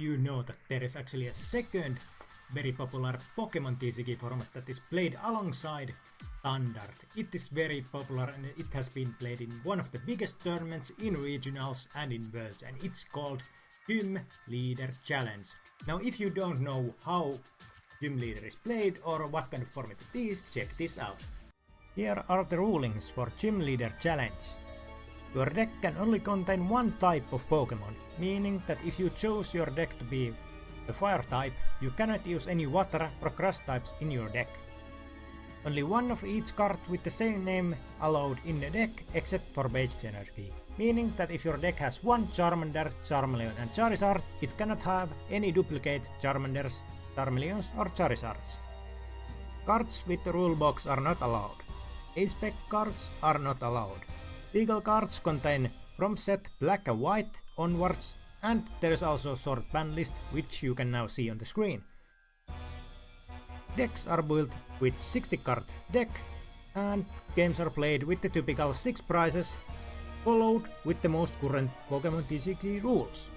you know that there is actually a second very popular Pokemon TCG format that is played alongside Standard. It is very popular and it has been played in one of the biggest tournaments in regionals and in worlds, and it's called Gym Leader Challenge. Now if you don't know how Gym Leader is played or what kind of format it is, check this out. Here are the rulings for Gym Leader Challenge. Your deck can only contain one type of Pokemon, meaning that if you choose your deck to be a fire type, you cannot use any water or grass types in your deck. Only one of each card with the same name allowed in the deck except for base energy, meaning that if your deck has one Charmander, Charmeleon and Charizard, it cannot have any duplicate Charmanders, Charmeleons or Charizards. Cards with the rule box are not allowed. A-spec cards are not allowed. Legal cards contain from set black and white onwards, and there is also a short ban list which you can now see on the screen. Decks are built with 60 card deck, and games are played with the typical 6 prizes, followed with the most current Pokemon TCG rules.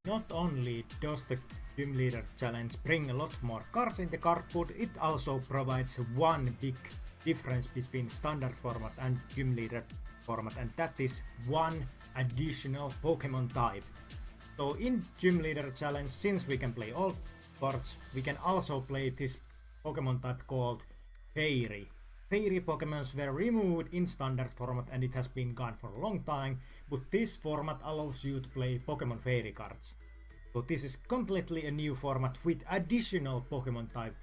Not only does the Gym Leader Challenge bring a lot more cards in the cardboard, it also provides one big difference between standard format and Gym Leader format, and that is one additional Pokemon type. So in Gym Leader Challenge, since we can play all cards, we can also play this Pokemon type called Fairy. Fairy Pokemons were removed in standard format and it has been gone for a long time, but this format allows you to play Pokemon Fairy cards. So this is completely a new format with additional Pokemon type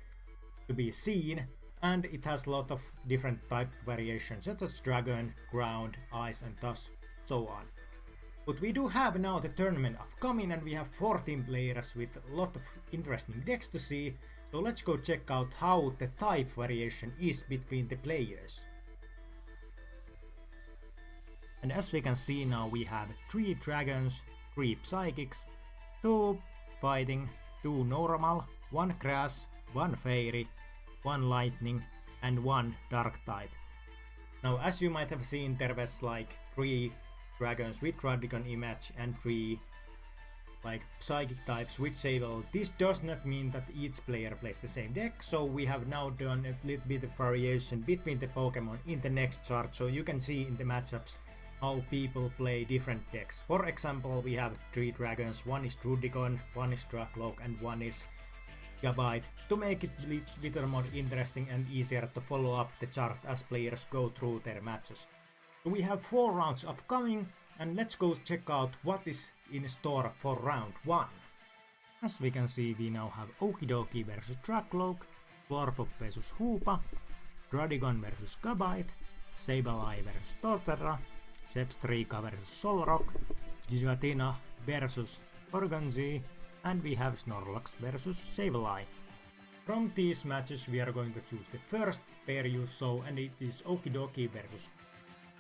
to be seen, and it has a lot of different type variations such as Dragon, Ground, Ice and thus so on. But we do have now the tournament upcoming and we have 14 players with a lot of interesting decks to see, so let's go check out how the type variation is between the players. And as we can see now, we have 3 Dragons, 3 Psychics, 2 Fighting, 2 Normal, 1 Grass, 1 Fairy, 1 Lightning and 1 Dark type. Now as you might have seen, there was like 3 Dragons with Druddigon image and 3 like Psychic types with Sable. This does not mean that each player plays the same deck, so we have now done a little bit of variation between the Pokemon in the next chart, so you can see in the matchups how people play different decks. For example, we have 3 Dragons, one is Druddigon, one is Drakloak and one is Gabite, to make it a little more interesting and easier to follow up the chart as players go through their matches. So we have 4 rounds upcoming, and let's go check out what is in store for round 1. As we can see, we now have Okidoki vs Drakloak, Florpop vs Hoopa, Druddigon vs Gabite, Sableye vs Torterra, Zebstrika vs Solrock, Giratina vs Organzy, and we have Snorlax vs Sableye. From these matches we are going to choose the first pair you saw, and it is Okidoki vs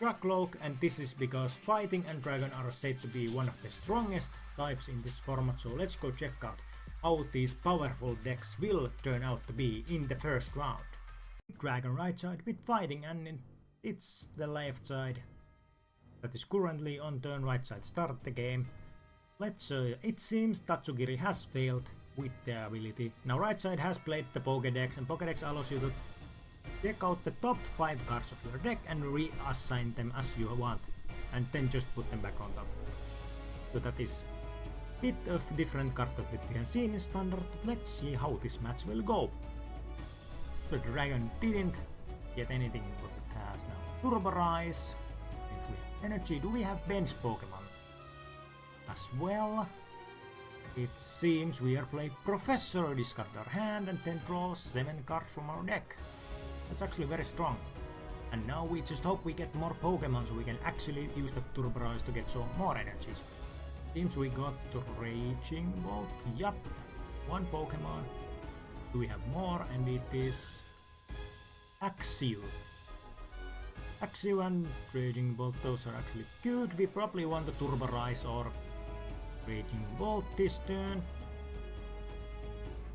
Drakloak, and this is because Fighting and Dragon are said to be one of the strongest types in this format, so let's go check out how these powerful decks will turn out to be in the first round. Dragon right side with Fighting, and it's the left side that is currently on turn right side. Start the game. Let's it seems Tatsugiri has failed with the ability. Now right side has played the Pokédex, and Pokédex allows you to check out the top 5 cards of your deck and reassign them as you want, and then just put them back on top. So that is a bit of different card that we have seen in standard, but let's see how this match will go. The Dragon didn't get anything what it has now. Turbo Rise, Energy. Do we have bench Pokemon as well? It seems we are playing Professor, discard our hand and then draw 7 cards from our deck. That's actually very strong. And now we just hope we get more Pokemon so we can actually use the Turbo Rise to get some more energies. Seems we got the Raging Bolt. Yup, 1 Pokemon. Do we have more? And it is Axew. Axew and Raging Bolt, those are actually good. We probably want the Turbo Rise or Raging Bolt this turn.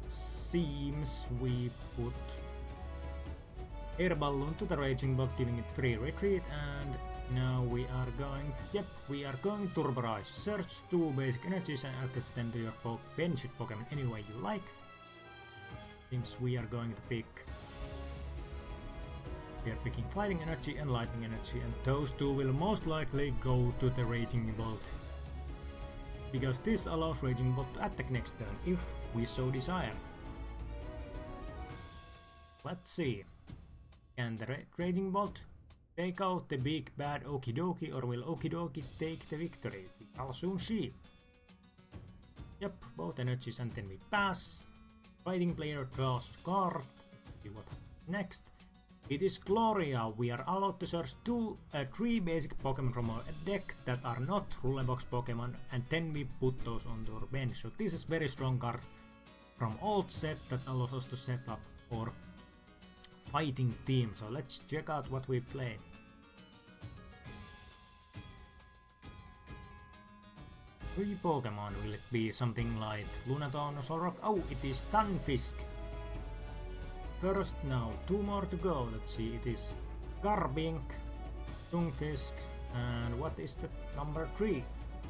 Seems we put Air Balloon to the Raging Bolt, giving it free retreat, and Now we are going to Turborise. Search 2 basic energies and access them to your bench Pokemon any way you like. Seems we are going to pick... We are picking Fighting Energy and Lightning Energy, and those two will most likely go to the Raging Bolt. Because this allows Raging Bolt to attack next turn, if we so desire. Let's see. Can the Raging Bolt take out the big bad Okidoki, or will Okidoki take the victory? We shall soon see. Yep, both energies, and then we pass. Fighting player draws card. See what next. It is Gloria. We are allowed to search 3 basic Pokemon from our deck that are not Rulebox Pokemon, and then we put those onto our bench. So this is very strong card from old set that allows us to set up our fighting team. So let's check out what we play. Three Pokemon, will it be something like Lunatone or Solrock? Oh, it is Stunfisk. First now, 2 more to go. Let's see, it is Garbink, Stunfisk, and what is the number 3?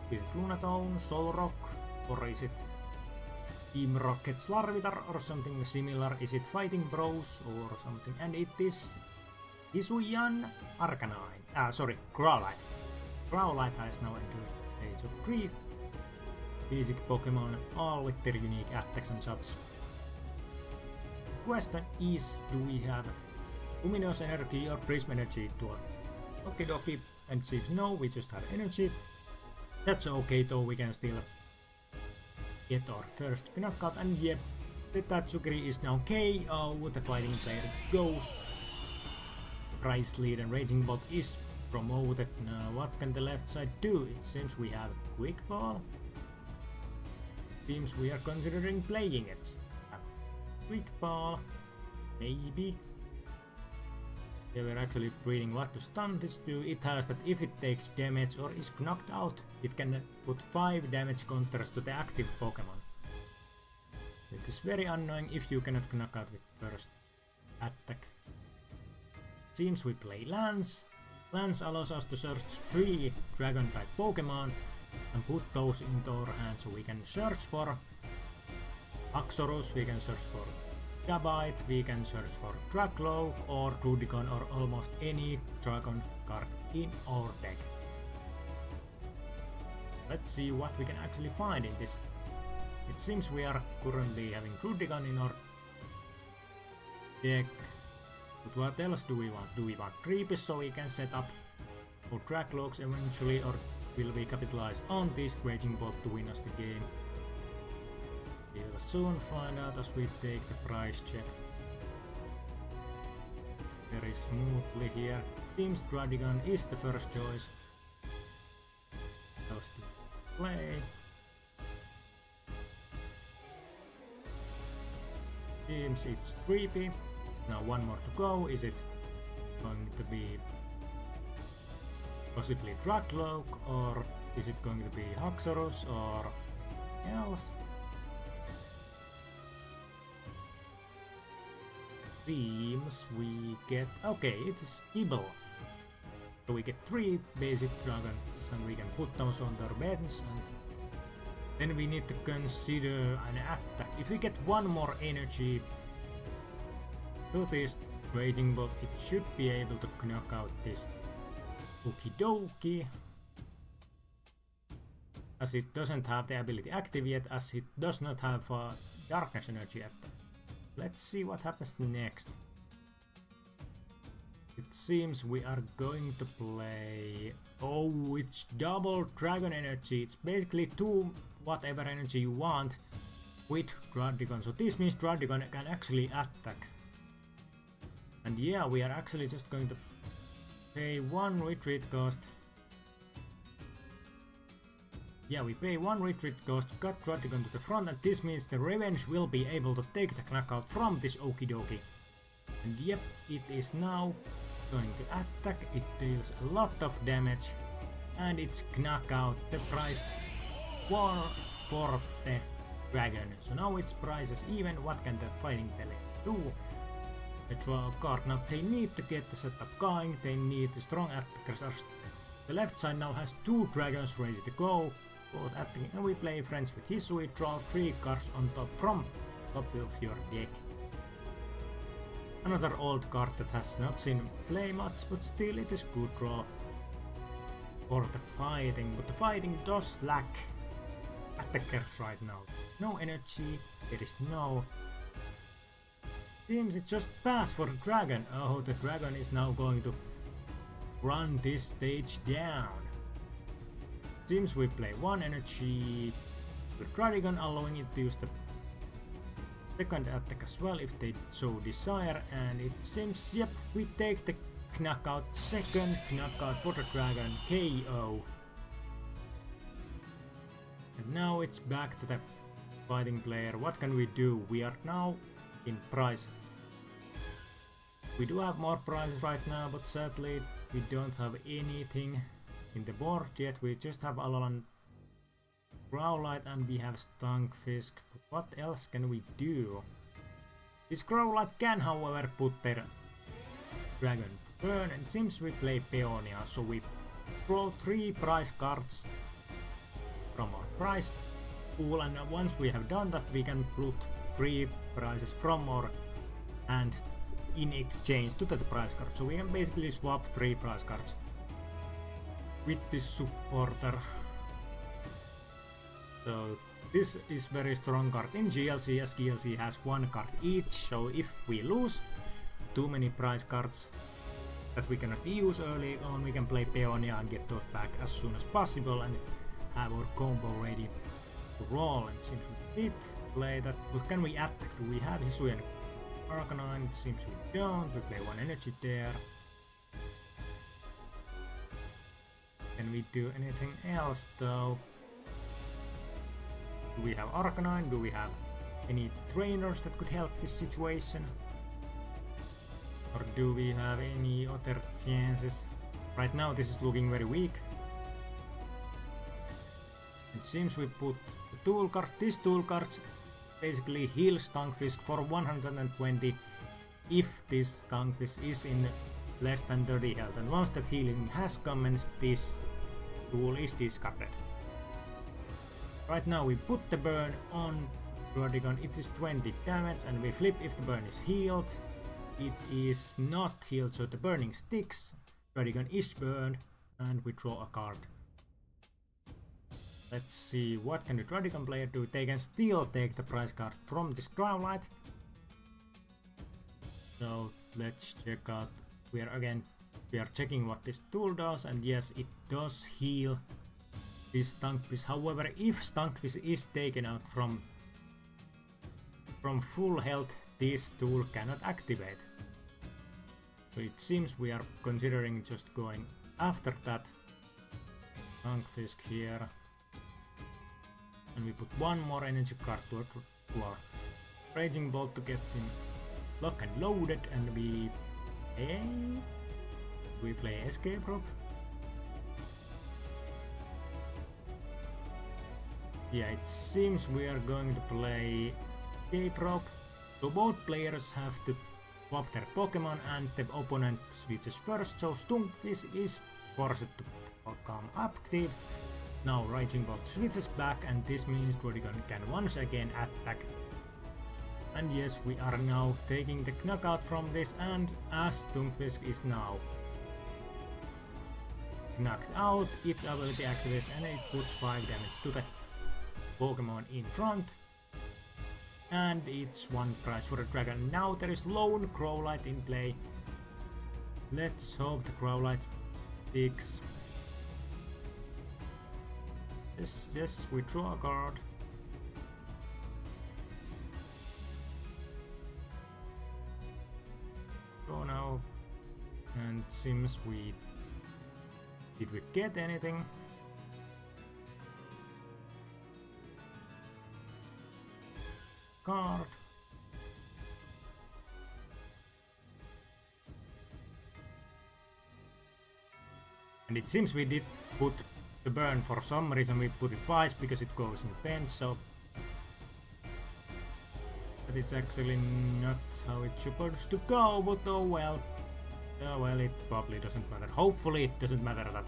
Is it Lunatone, Solrock, or is it Team Rocket's Larvitar or something similar? Is it Fighting Bros or something? And it is Hisuian Arcanine. Sorry, Growlithe. Growlithe has now entered Age of 3 basic Pokemon, all with their unique attacks and such. Question is, do we have Luminous Energy or Prism Energy to Okidoki? And seems no, we just have Energy. That's okay though, we can still get our first knockout, and yep, the Tatsugiri is now KO. The fighting player goes. Price lead and Raging Bolt is promoted. Now what can the left side do? It seems we have Quick Ball. Seems we are considering playing it. Quick Ball, maybe. They were actually reading what to stun this to. It has that if it takes damage or is knocked out, it can put 5 damage counters to the active Pokemon. It is very annoying if you cannot knock out with first attack. Seems we play Lance. Lance allows us to search 3 Dragon type Pokemon and put those into our hands, so we can search for Haxorus, we can search for Gabite, we can search for Drakloak or Druddigon or almost any Dragon card in our deck. Let's see what we can actually find in this. It seems we are currently having Druddigon in our deck. But what else do we want? Do we want Dreepy so we can set up for Draglooks eventually, or will we capitalize on this Raging Bolt to win us the game? We'll soon find out as we take the price check. Very smoothly here. Seems Druddigon is the first choice. Else to play. Seems it's Dreepy. Now 1 more to go. Is it going to be possibly Drakloak, or is it going to be Haxorus or else? Seems we get... okay, it's Gible. So we get 3 basic dragons and we can put those on their beds, and then we need to consider an attack. If we get 1 more energy to this Raging Bolt, it should be able to knock out this Okidoki, as it doesn't have the ability active yet, as it does not have Darkness Energy attack. Let's see what happens next. It seems we are going to play... oh, it's double Dragon Energy. It's basically 2 whatever energy you want with Druddigon. So this means Druddigon can actually attack. And yeah, we are actually just going to pay 1 retreat cost. Yeah, we pay 1 retreat cost to cut Druddigon to the front, and this means the Revenge will be able to take the knockout from this Okidoki. And yep, it is now going to attack. It deals a lot of damage, and it's knockout the price for the dragon. So now its price is even. What can the fighting player do? They draw a card. Now they need to get the setup going. They need the strong attackers The left side now has 2 dragons ready to go, both attacking, and we play friends with Hisui, draw 3 cards on top from top of your deck. Another old card that has not seen play much, but still it is good draw for the fighting, but the fighting does lack attackers right now. No energy, there is no... Seems it just passed for the dragon. Oh, the dragon is now going to run this stage down. Seems we play 1 energy to Druddigon, allowing it to use the second attack as well if they so desire, and it seems, yep, we take the knockout, second knockout for the dragon, KO. And now it's back to the fighting player. What can we do? We are now in prize. We do have more prizes right now, but sadly we don't have anything in the board yet. We just have Alolan Growlite and we have Stunfisk. What else can we do? This Growlite can, however, put their dragon to burn, and since we play Peonia, so we draw 3 prize cards from our prize pool, and once we have done that we can put 3 prizes from our hand in exchange to that prize card. So we can basically swap 3 prize cards with this supporter. So this is very strong card in GLC, as GLC has 1 card each, so if we lose too many prize cards that we cannot use early on, we can play Peonia and get those back as soon as possible and have our combo ready to roll. And since we did play that, but can we attack? Do we have Hisui and Arcanine? It seems we don't. We play 1 energy there. Can we do anything else though? Do we have Arcanine? Do we have any trainers that could help this situation? Or do we have any other chances? Right now this is looking very weak. It seems we put the tool card. This tool card basically heals Stunfisk for 120 if this Stunfisk is in less than 30 health, and once that healing has commenced, this tool is discarded. Right now we put the burn on Druddigon, it is 20 damage, and we flip if the burn is healed. It is not healed, so the burning sticks. Druddigon is burned, and we draw a card. Let's see, what can the Druddigon player do? They can still take the prize card from this Growlite. So let's check out. We are checking what this tool does, and yes, it does heal this Stunfisk. However, if Stunfisk is taken out from full health, this tool cannot activate. So it seems we are considering just going after that Stunfisk here. And we put 1 more energy card to our Raging Bolt to get him lock and loaded, and we play Escape Rope. Yeah, it seems we are going to play Escape Rope. So both players have to swap their Pokemon and the opponent switches first. So Stunfisk is forced to become active. Now Raging Bolt switches back, and this means Druddigon can once again attack. And yes, we are now taking the knockout from this, and as Stunfisk is now knocked out, its ability activates and it puts 5 damage to the Pokemon in front. And it's 1 prize for the dragon. Now there is lone Growlite in play. Let's hope the Growlite picks. Yes, we draw a card. Draw now, and seems we... Did we get anything? Card. And it seems we did put the burn for some reason. We put it twice because it goes in bench, so that is actually not how it's supposed to go, but oh well. Oh well, it probably doesn't matter. Hopefully it doesn't matter that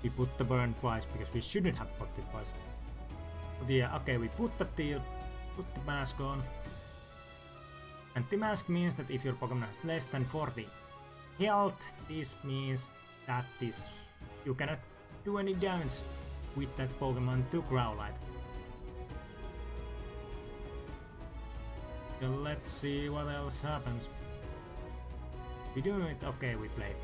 We put the burn twice because we shouldn't have put it twice. But yeah, okay, we put the mask on. Anti-mask means that if your Pokemon has less than 40 health, this means that you cannot do any damage with that Pokemon to Growlithe. So let's see what else happens. We do it, okay, we play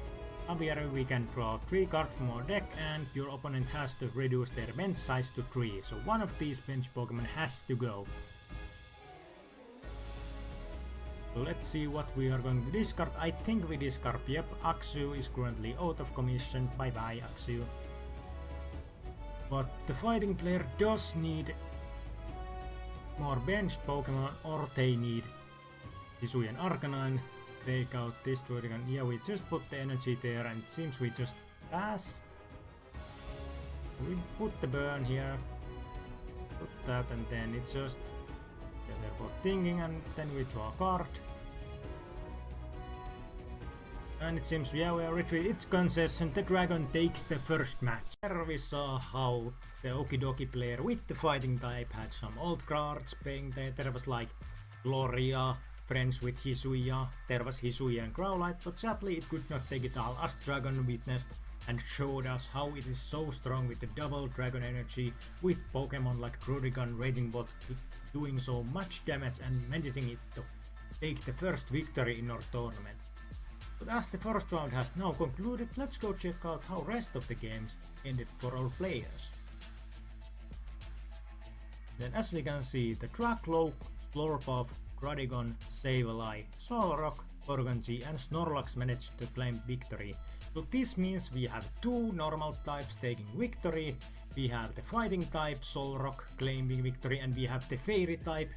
Aviary, we can draw 3 cards from our deck and your opponent has to reduce their bench size to 3, so one of these bench Pokemon has to go. So let's see what we are going to discard. I think we discard, yep, Axew is currently out of commission, bye bye Axew. But the fighting player does need more bench Pokemon, or they need Hisuian Arcanine. Take out this Druddigon. Yeah, we just put the energy there and it seems we just pass. We put the burn here, put that, and then it's just they're both thinking, and then we draw a card. And it seems, yeah, we are retreating. It's concession. The dragon takes the first match. There we saw how the Okidoki player with the fighting type had some old cards playing there. There was like Gloria, friends with Hisuiya. There was Hisuiya and Growlithe, but sadly it could not take it all, as Dragon witnessed and showed us how it is so strong with the double dragon energy, with Pokemon like Druddigon, Raging Bolt doing so much damage and managing it to take the first victory in our tournament. But as the first round has now concluded, let's go check out how rest of the games ended for our players. Then as we can see, the Drakloak, Slurpuff, Druddigon, Sableye, Solrock, Pokemontcg and Snorlax managed to claim victory. So this means we have 2 normal types taking victory, we have the fighting type Solrock claiming victory, and we have the fairy type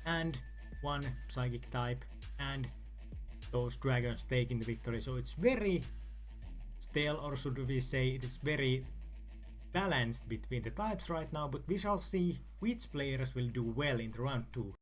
and 1 psychic type and those dragons taking the victory. So it's very stale, or should we say it is very balanced between the types right now, but we shall see which players will do well in the round 2.